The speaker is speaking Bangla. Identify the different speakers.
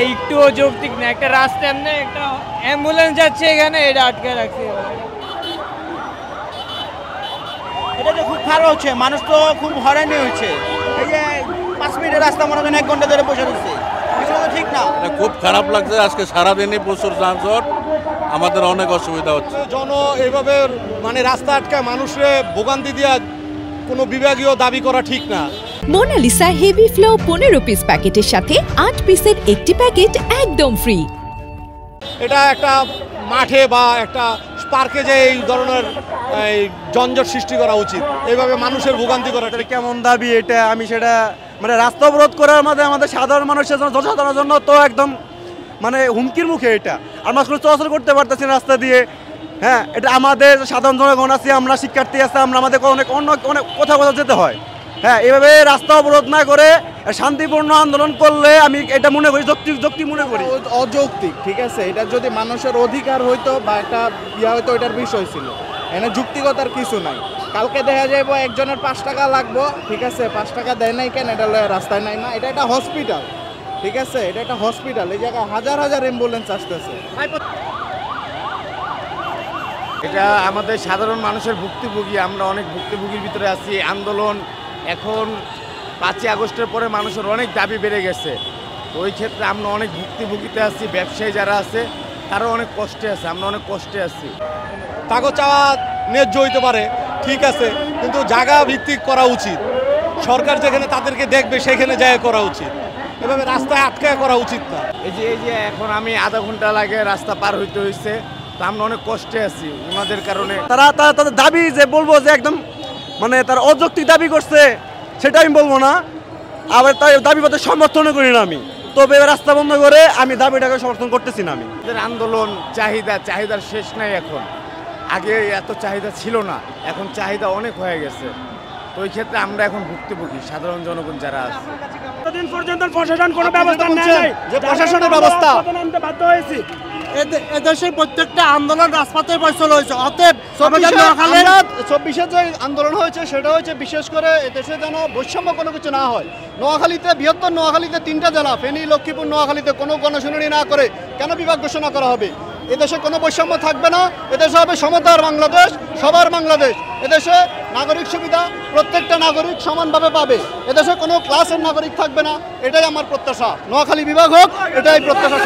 Speaker 1: একটুও যৌক্তিক না। একটা রাস্তা এমনি একটা অ্যাম্বুলেন্স যাচ্ছে এখানে, এটা আটকে রাখছে।
Speaker 2: এটা তো খুব খারাপ হচ্ছে, মানুষ তো খুব হয়রানি হচ্ছে। এই যে 5 মিনিটের রাস্তা মনে করেন 1 ঘন্টা ধরে বসে রয়েছে, এটা তো ঠিক না।
Speaker 3: খুব খারাপ লাগছে, আজকে সারাদিনই প্রচুর যানজট, আমাদের অনেক অসুবিধা হচ্ছে।
Speaker 4: এইভাবে মানে রাস্তা আটকায় মানুষের ভোগান্তি দিয়া কোনো বিভাগীয় দাবি করা ঠিক না।
Speaker 5: মোনালিসা হেভি ফ্লো 15 পিস প্যাকেটের সাথে 8 পিসের একটি প্যাকেট একদম ফ্রি।
Speaker 4: এটা একটা মাঠে বা একটা পার্কে যে এই ধরনের যানজট সৃষ্টি করা উচিত, এইভাবে মানুষের ভোগান্তি করা
Speaker 2: কেমন দাবি এটা? আমি সেটা মানে রাস্তা অবরোধ করার মধ্যে আমাদের সাধারণ মানুষের জন্য, জনসাধারণের জন্য তো একদম মানে হুমকির মুখে। এটা আমরা চলাচল করতে পারতেছি না রাস্তা দিয়ে। হ্যাঁ, এটা আমাদের সাধারণ জনগণ আছে, আমরা শিক্ষার্থী আছে, আমরা আমাদের অনেক অনেক কোথাও যেতে হয়। হ্যাঁ, এভাবে রাস্তা অবরোধ না করে শান্তিপূর্ণ আন্দোলন করলে আমি এটা মনে করি যৌক্তিক মনে করি।
Speaker 6: অযৌক্তিক, ঠিক আছে। এটা যদি মানুষের অধিকার হইতো বা একটা ইয়া হইতো, এটার বিষয় ছিল। এখানে যুক্তিগতার কিছু নাই। কালকে দেখা যাইব একজনের 5 টাকা লাগবো, ঠিক আছে, 5 টাকা দেয় নাই কেন? এটা রাস্তায় নাই না, এটা একটা হসপিটাল, ঠিক আছে, এটা একটা হসপিটাল। এই জায়গায় হাজার হাজার অ্যাম্বুলেন্স আসতেছে।
Speaker 7: এটা আমাদের সাধারণ মানুষের ভুক্তভোগী, আমরা অনেক ভুক্তভোগীর ভিতরে আছি। আন্দোলন এখন 5ই আগস্টের পরে মানুষের অনেক দাবি বেড়ে গেছে, তো ওই ক্ষেত্রে আমরা অনেক ভুক্তভোগীতে আছি। ব্যবসায়ী যারা আছে তারাও অনেক কষ্টে আছে, আমরা অনেক কষ্টে আছি।
Speaker 4: কাগজ চাওয়া ন্যায্য হইতে পারে, ঠিক আছে, কিন্তু জায়গা ভিত্তিক করা উচিত। সরকার যেখানে তাদেরকে দেখবে সেখানে জায়গা করা উচিত, এভাবে রাস্তায় আটকায় করা উচিত না।
Speaker 7: এই যে এখন আমি আধা ঘন্টা লাগে রাস্তা পার হইতে হয়েছে, তো আমরা অনেক কষ্টে আছি ওনাদের কারণে।
Speaker 2: তারা তাদের দাবি যে বলবো যে একদম মানে তারা অযৌক্তিক দাবি করছে, সেটা আমি বলবো না। আবার তাই দাবি পথে সমর্থনও করি না আমি। তবে রাস্তা বন্ধ করে আমি দাবিটাকে সমর্থন করতেছি না আমি।
Speaker 7: আন্দোলন চাহিদার শেষ নাই এখন। আগে এত চাহিদা ছিল না, এখন চাহিদা অনেক হয়ে গেছে। তো ওই ক্ষেত্রে আমরা এখন ভুক্তভোগী, সাধারণ জনগণ যারা আছে।
Speaker 1: এতদিন পর্যন্ত প্রশাসন কোনো ব্যবস্থা নেয় নাই,
Speaker 2: যে প্রশাসনের ব্যবস্থা
Speaker 1: বাধ্য হয়েছি।
Speaker 2: এদেশের প্রত্যেকটা আন্দোলন রাজপথে পরিচালিত হয়েছে। অতএব
Speaker 6: 24-এর যে আন্দোলন হয়েছে সেটা হচ্ছে বিশেষ করে এদেশে যেন বৈষম্য কোনো কিছু না হয়। নোয়াখালীতে, বৃহত্তর নোয়াখালীতে 3টা জেলা, ফেনী, লক্ষ্মীপুর, নোয়াখালীতে কোনো গণশুনানি না করে কেন বিভাগ ঘোষণা করা হবে? এদেশে কোনো বৈষম্য থাকবে না, এদেশে হবে সমতার বাংলাদেশ, সবার বাংলাদেশ। এদেশে নাগরিক সুবিধা প্রত্যেকটা নাগরিক সমানভাবে পাবে, এদেশে কোনো ক্লাসের নাগরিক থাকবে না, এটাই আমার প্রত্যাশা। নোয়াখালী বিভাগ হোক, এটাই প্রত্যাশা।